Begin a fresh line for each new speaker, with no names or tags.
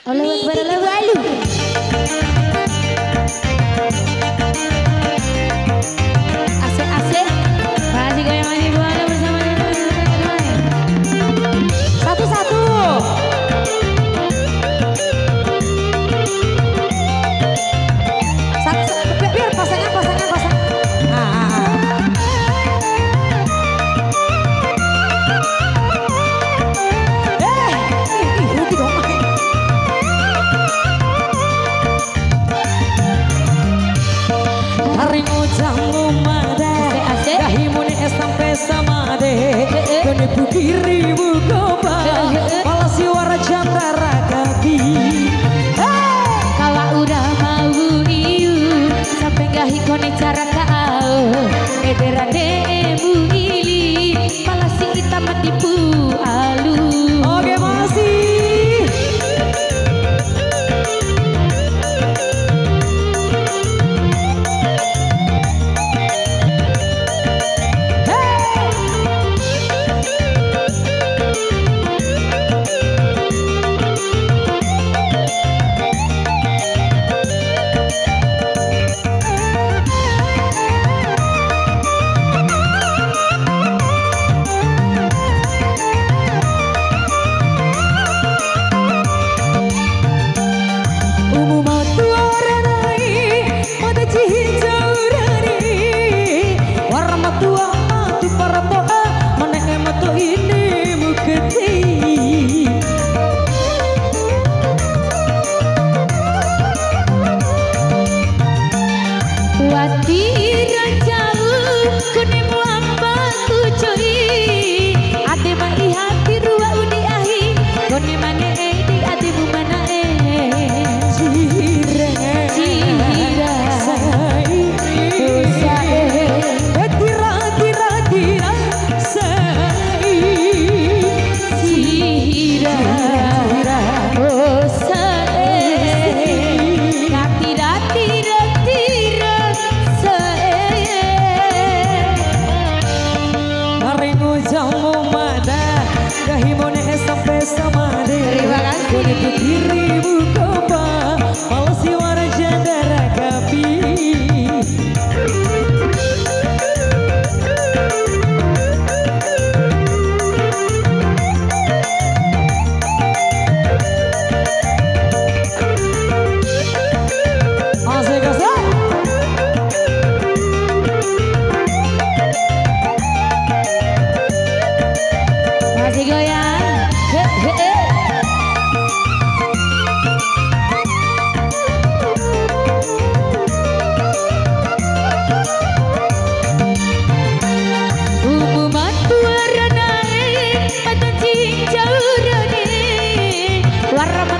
Oleh berlalu. Asik-asik. Masih goyang lagi buana bersama satu-satu. Biar pasangan. Rugi dong. Haring ujang umada, gahimun sampai samade, kene pukiri bukoba, malah si wara jantara gabi. Kalau udah mau iu, sampai gahi kone cara kau, ederade ili, malah si kita matipu alu. Oke masih. Warna